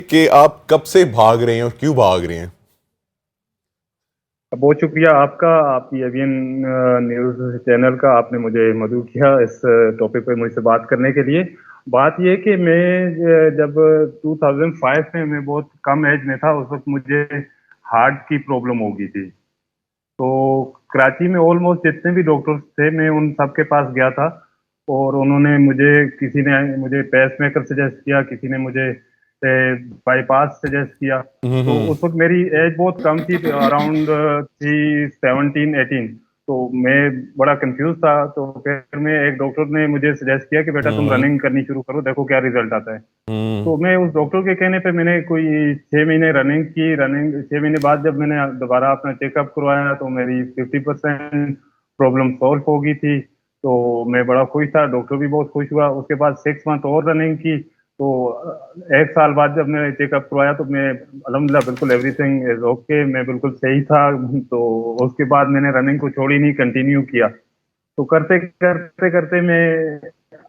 کہ آپ کب سے بھاگ رہے ہیں اور کیوں بھاگ رہے ہیں؟ بہت شکریہ آپ کا، آپ کی ایوین نیوز چینل کا، آپ نے مجھے مدعو کیا اس ٹاپک پہ مجھ سے بات کرنے کے لیے۔ بات یہ کہ میں جب 2005 میں بہت کم ایج میں تھا، اس وقت مجھے ہارٹ کی پرابلم ہو گئی تھی۔ تو کراچی میں آلموسٹ جتنے بھی ڈاکٹرز تھے میں ان سب کے پاس گیا تھا، اور انہوں نے کسی نے مجھے پیس میکر سجیسٹ کیا، کسی نے مجھے بائی پاس سجیسٹ کیا۔ تو اس وقت میری ایج بہت کم تھی، اراؤنڈ تھی 17-18۔ تو میں بڑا کنفیوز تھا، تو پھر میں ایک ڈاکٹر نے مجھے سجیسٹ کیا کہ بیٹا تم رننگ کرنی شروع کرو، دیکھو کیا ریزلٹ آتا ہے۔ تو میں اس ڈاکٹر کے کہنے پہ میں نے کوئی 6 مہینے رننگ کی۔ 6 مہینے بعد جب میں نے دوبارہ اپنا چیک اپ کروایا تو میری 50% پرابلم سالو ہو گئی تھی۔ تو میں بڑا خوش تھا، ڈاکٹر بھی بہت خوش ہوا۔ اس کے بعد 6 منتھ اور رننگ کی، تو 1 سال بعد جب میں نے چیک اپ کروایا تو میں الحمدللہ بالکل ایوری تھنگ از اوکے، میں بالکل صحیح تھا۔ تو اس کے بعد میں نے رننگ کو چھوڑی نہیں، کنٹینیو کیا۔ تو کرتے کرتے کرتے میں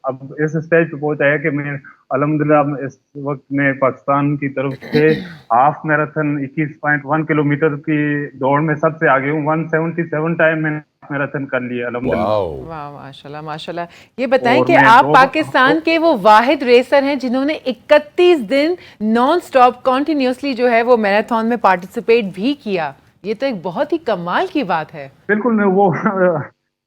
اب اس اسٹیج پہ پہنچ آیا کہ میں الحمدللہ اس وقت میں پاکستان کی طرف سے ہاف میراتھن 21.1 کلومیٹر کی دوڑ میں سب سے آگے ہوں۔ 177 ٹائم میں نے میراتھن کر لیا الحمدللہ۔ واہ، ماشاءاللہ ماشاءاللہ۔ یہ بتائیں اور کہ میں آپ پاکستان کے وہ واحد ریسر ہیں جنہوں نے 31 دن نان سٹاپ کنٹینیوسلی جو ہے وہ میراتھن میں پارٹیسپیٹ بھی کیا۔ یہ تو ایک بہت ہی کمال کی بات ہے۔ بالکل، میں وہ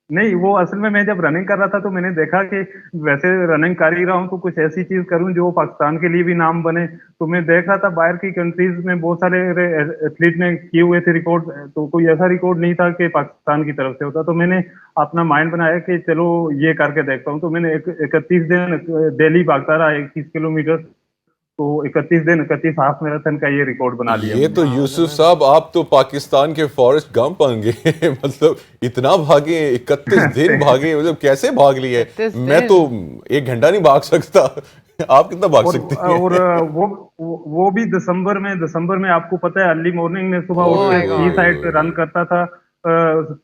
نہیں، وہ اصل میں جب رننگ کر رہا تھا تو میں نے دیکھا کہ ویسے رننگ کر ہی رہا ہوں تو کچھ ایسی چیز کروں جو پاکستان کے لیے بھی نام بنے۔ تو میں دیکھ رہا تھا باہر کی کنٹریز میں بہت سارے ایتھلیٹ نے کیے ہوئے تھے ریکارڈ، تو کوئی ایسا ریکارڈ نہیں تھا کہ پاکستان کی طرف سے ہوتا۔ تو میں نے اپنا مائنڈ بنایا کہ چلو یہ کر کے دیکھتا ہوں۔ تو میں نے 31 دن ڈیلی بھاگتا رہا، 21 کلومیٹر۔ تو 31 دن 31 ہاف میراتھن کا یہ ریکارڈ بنا لیا یہ میں نے۔ تو یوسف صاحب آپ تو پاکستان کے فارسٹ گمپ ہوں گے مطلب اتنا بھاگے، 31 دن بھاگے، مطلب کیسے بھاگ لیے؟ میں تو 1 گھنٹہ نہیں بھاگ سکتا، آپ کتنا بھاگ سکتے ہیں؟ اور وہ بھی دسمبر میں آپ کو پتہ ہے ارلی مارننگ میں صبح اٹھ کے سی سائڈ پہ رن کرتا تھا۔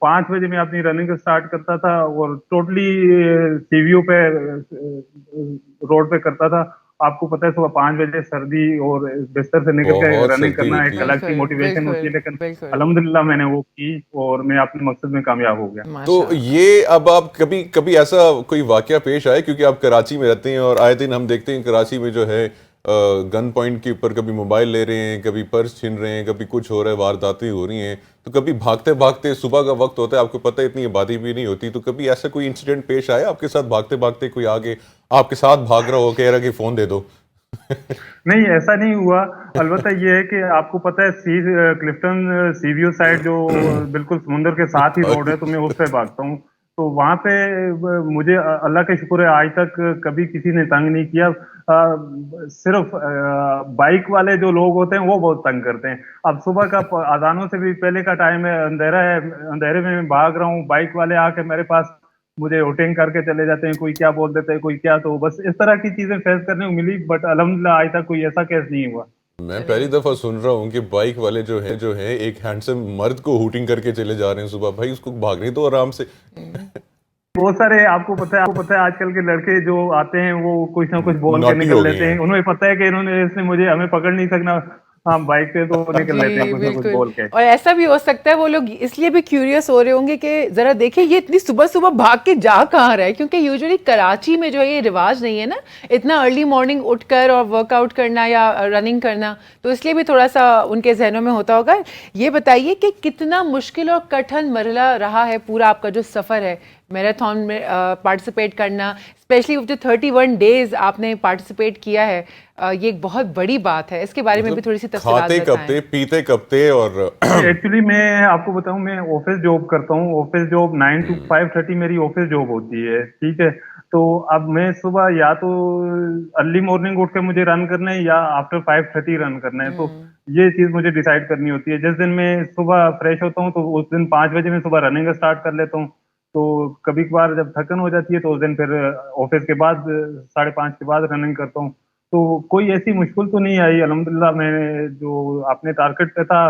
5 بجے میں اپنی رننگ اسٹارٹ کرتا تھا اور ٹوٹلی سی وی او پہ روڈ پہ کرتا تھا۔ آپ کو پتہ ہے صبح 5 بجے سردی اور بستر سے نکل کے بہت رننگ سردی کرنا ایک ہوتی ہے۔ الگ کی موٹیویشن ہوتی ہے، لیکن الحمدللہ میں نے وہ کی اور میں اپنے مقصد میں کامیاب ہو گیا۔ تو یہ اب آپ کبھی ایسا کوئی واقعہ پیش آئے، کیونکہ آپ کراچی میں رہتے ہیں اور آئے دن ہم دیکھتے ہیں کراچی میں جو ہے گن پوائنٹ کے اوپر کبھی موبائل لے رہے ہیں، کبھی پرس چھین رہے ہیں، کبھی کچھ ہو رہا ہے، وارداتیں ہو رہی ہیں، تو کبھی بھاگتے بھاگتے صبح کا وقت ہوتا ہے، آپ کو پتہ ہے اتنی آبادی بھی نہیں ہوتی، تو کبھی ایسا کوئی انسیڈنٹ پیش آیا آپ کے ساتھ بھاگتے بھاگتے کوئی آگے آپ کے ساتھ بھاگ رہا ہو، کہہ رہا کہ فون دے دو؟ نہیں، ایسا نہیں ہوا۔ البتہ یہ ہے کہ آپ کو پتہ ہے کلفٹن سی وی او سائڈ جو بالکل سمندر کے ساتھ ہی روڈ ہے، تو میں اس پہ بھاگتا ہوں۔ تو وہاں پہ مجھے اللہ کا شکر ہے آج تک کبھی کسی نے تنگ نہیں کیا۔ صرف بائک والے جو لوگ ہوتے ہیں وہ بہت تنگ کرتے ہیں۔ اب صبح کا اذانوں سے بھی پہلے کا ٹائم ہے، اندھیرا ہے، اندھیرے میں بھاگ رہا ہوں، بائک والے آ کے میرے پاس مجھے ہوٹنگ کر کے چلے جاتے ہیں، کوئی کیا بول دیتے ہیں، کوئی کیا۔ تو بس اس طرح کی چیزیں فیس کرنے کو ملی، بٹ الحمدللہ آج تک کوئی ایسا کیس نہیں ہوا۔ میں پہلی دفعہ سن رہا ہوں کہ بائک والے جو ہیں ایک ہینڈسم مرد کو ہوٹنگ کر کے چلے جا رہے ہیں صبح، بھائی اس کو بھاگنے تو آرام سے۔ بہت سارے آپ کو پتہ ہے آج کل کے لڑکے جو آتے ہیں وہ کچھ نہ کچھ بول کے ناٹی نکل ہو گئے لیتے ہیں، ہیں۔ انہیں پتہ ہے کہ اس نے ہمیں پکڑ نہیں سکنا بائک پہ، تو نکل لیتے ہیں جی کچھ نہ کچھ بالکل۔ بول کے۔ اور ایسا بھی ہو سکتا ہے وہ لوگ اس لیے بھی کیوریس ہو رہے ہوں گے کہ ذرا دیکھیں یہ اتنی صبح صبح بھاگ کے جا کہاں رہا ہے، کیونکہ یوزلی کراچی میں جو ہے یہ رواج نہیں ہے نا اتنا ارلی مارننگ اٹھ کر اور ورک آؤٹ کرنا یا رننگ کرنا، تو اس لیے بھی تھوڑا سا ان کے ذہنوں میں ہوتا ہوگا۔ یہ بتائیے کہ کتنا مشکل اور کٹھن مرحلہ رہا ہے پورا آپ کا جو سفر ہے میراتھن میں پارٹیسپیٹ کرنا، اسپیشلی جو 31 ڈیز آپ نے پارٹیسپیٹ کیا ہے، یہ ایک بہت بڑی بات ہے، اس کے بارے میں بھی تھوڑی سی تفصیلات کھاتے بتائیں۔ کبتے پیتے کبتے اور ایکچولی میں آپ کو بتاؤں، میں آفس جاب کرتا ہوں، آفس جاب 9 to 5:30 میری آفس جاب ہوتی ہے، ٹھیک ہے۔ تو اب میں صبح یا تو ارلی مارننگ اٹھ کے مجھے رن کرنا ہے یا آفٹر 5:30 رن کرنا ہے، تو یہ چیز مجھے ڈیسائیڈ کرنی ہوتی ہے۔ جس دن میں صبح فریش ہوتا ہوں تو اس دن 5 بجے میں صبح رننگ اسٹارٹ کر لیتا ہوں۔ تو کبھی کبھار جب تھکن ہو جاتی ہے تو اس دن پھر آفس کے بعد 5:30 کے بعد رننگ کرتا ہوں۔ تو کوئی ایسی مشکل تو نہیں آئی الحمدللہ۔ میں جو اپنے ٹارگیٹ پہ تھا،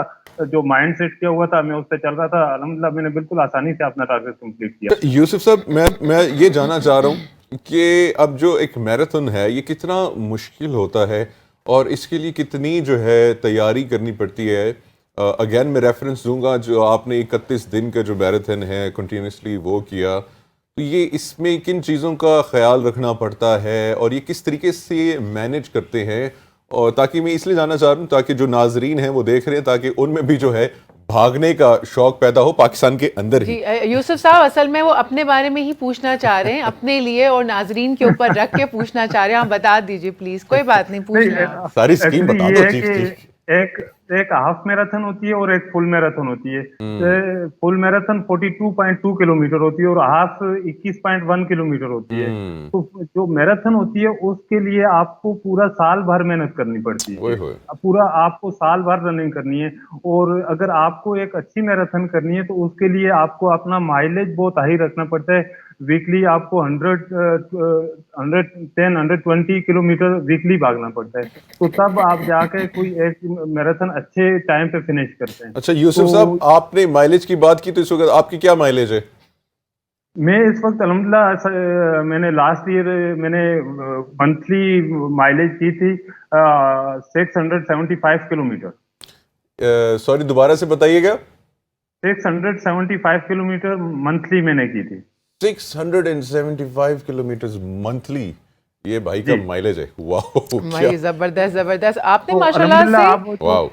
جو مائنڈ سیٹ کیا ہوا تھا، میں اس پہ چل رہا تھا، الحمدللہ میں نے بالکل آسانی سے اپنا ٹارگیٹ کمپلیٹ کیا۔ یوسف صاحب میں یہ جاننا چاہ رہا ہوں کہ اب جو ایک میراتھن ہے یہ کتنا مشکل ہوتا ہے، اور اس کے لیے کتنی جو ہے تیاری کرنی پڑتی ہے. اگین میں ریفرنس دوں گا جو آپ نے 31 دن کا جو میراتھن ہے کنٹینیوسلی وہ کیا, تو یہ اس میں کن چیزوں کا خیال رکھنا پڑتا ہے اور یہ کس طریقے سے مینیج کرتے ہیں, اور تاکہ میں اس لیے جاننا چاہ رہا ہوں تاکہ جو ناظرین ہیں وہ دیکھ رہے ہیں تاکہ ان میں بھی جو ہے بھاگنے کا شوق پیدا ہو پاکستان کے اندر ہی. جی یوسف صاحب اصل میں وہ اپنے بارے میں ہی پوچھنا چاہ رہے ہیں, اپنے لیے اور ناظرین کے اوپر رکھ کے پوچھنا چاہ رہے ہیں. آپ بتا دیجیے پلیز, کوئی بات نہیں, پوچھ لیں آپ. ساری اسکیم بتا دو. ٹھیک ایک ہاف میراتھن ہوتی ہے اور ایک فل میراتھن ہوتی ہے. فل میراتھن 42.2 کلومیٹر ہوتی ہے اور ہاف 21.1 کلومیٹر ہوتی ہے. تو جو میراتھن ہوتی ہے اس کے لیے آپ کو پورا سال بھر محنت کرنی پڑتی ہے, پورا آپ کو سال بھر رننگ کرنی ہے. اور اگر آپ کو ایک اچھی میراتھن کرنی ہے تو اس کے لیے آپ کو اپنا مائلیج بہت ہائی رکھنا پڑتا ہے. ویکلی آپ کو 120 کلومیٹر ویکلی بھاگنا پڑتا ہے, تو تب آپ جا کے کوئی ایک میراتھن اچھے ٹائم پہ فنش کرتے ہیں. اچھا یوسف صاحب, آپ نے مائلیج کی بات کی تو اس وقت آپ کی کیا مائلیج ہے؟ میں اس وقت الحمدللہ میں نے لاسٹ ایئر میں نے منتھلی مائلیج کی تھی 675 کلومیٹر. سوری دوبارہ سے بتائیے گا. 675 کلومیٹر منتھلی میں نے کی تھی. 675 کلومیٹر منتھلی, یہ بھائی کا مائلیج ہے. واو, بھائی زبردست زبردست. آپ نے ماشاءاللہ سے, واو,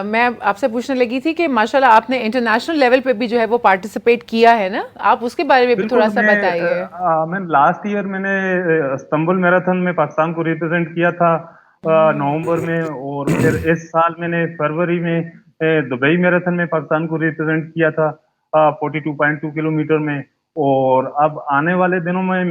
میں آپ سے پوچھنے لگی تھی کہ ماشاءاللہ آپ نے انٹرنیشنل لیول پہ بھی جو ہے وہ پارٹیسپیٹ کیا ہے نا, آپ اس کے بارے میں بھی تھوڑا سا بتائیے. میں لاسٹ ایئر میں نے استنبول میراتھن میں پاکستان کو ریپرزینٹ کیا تھا نومبر میں, اور پھر اس سال میں نے فروری میں دبئی میراتھن میں پاکستان کو ریپرزینٹ کیا تھا 42.2 کلومیٹر میں. اور اب آنے والے دنوں میں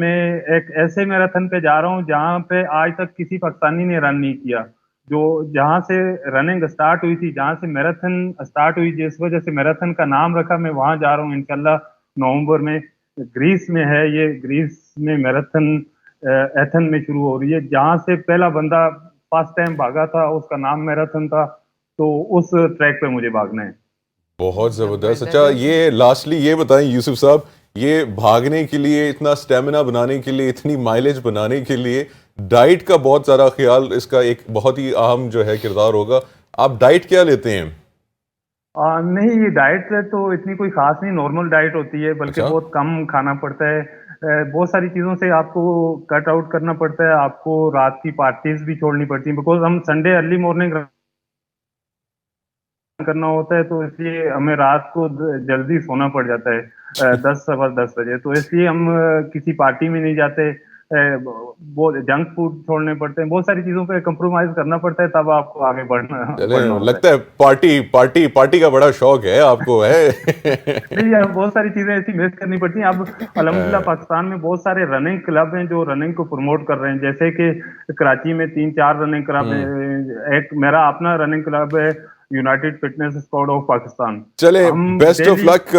ایک ایسے میراتھن پہ جا رہا ہوں جہاں پہ آج تک کسی پاکستانی نے رن نہیں کیا. جو جہاں سے رننگ اسٹارٹ ہوئی تھی, جہاں سے میراتھن اسٹارٹ ہوئی, جس وجہ سے میراتھن کا نام رکھا, میں وہاں جا رہا ہوں انشاءاللہ نومبر میں. گریس میں ہے یہ, گریس میں میراتھن ایتھن میں شروع ہو رہی ہے, جہاں سے پہلا بندہ فرسٹ ٹائم بھاگا تھا اس کا نام میراتھن تھا, تو اس ٹریک پہ مجھے بھاگنا ہے. بہت زبردست. اچھا یہ لاسٹلی یہ بتائیں یوسف صاحب, یہ بھاگنے کے لیے اتنا سٹیمنا بنانے کے لیے, اتنی مائلیج بنانے کے لیے ڈائٹ کا بہت سارا خیال, اس کا ایک بہت ہی اہم جو ہے کردار ہوگا. آپ ڈائٹ کیا لیتے ہیں؟ نہیں, یہ ڈائٹ تو اتنی کوئی خاص نہیں, نارمل ڈائٹ ہوتی ہے, بلکہ بہت کم کھانا پڑتا ہے. بہت ساری چیزوں سے آپ کو کٹ آؤٹ کرنا پڑتا ہے. آپ کو رات کی پارٹیز بھی چھوڑنی پڑتی ہیں, بیکاز ہم سنڈے ارلی مارننگ کرنا ہوتا ہے, تو اس لیے ہمیں رات کو جلدی سونا پڑ جاتا ہے 10 بجے. تو اس لیے ہم کسی پارٹی میں نہیں جاتے, وہ جنک فوڈ چھوڑنے پڑتے ہیں, بہت ساری چیزوں پہ کمپرومائز کرنا پڑتا ہے, تب آپ کو آگے بڑھنا لگتا ہے پارٹی کا بڑا شوق ہے آپ کو, ہے نہیں, بہت ساری چیزیں ایسی مس کرنی پڑتی ہیں. اب الحمدللہ پاکستان میں بہت سارے رننگ کلب ہیں جو رننگ کو پروموٹ کر رہے ہیں, جیسے کہ کراچی میں 3-4 رننگ کلب ہیں. ایک میرا اپنا رننگ کلب ہے United fitness squad of Pakistan. چلے بیسٹ آف لک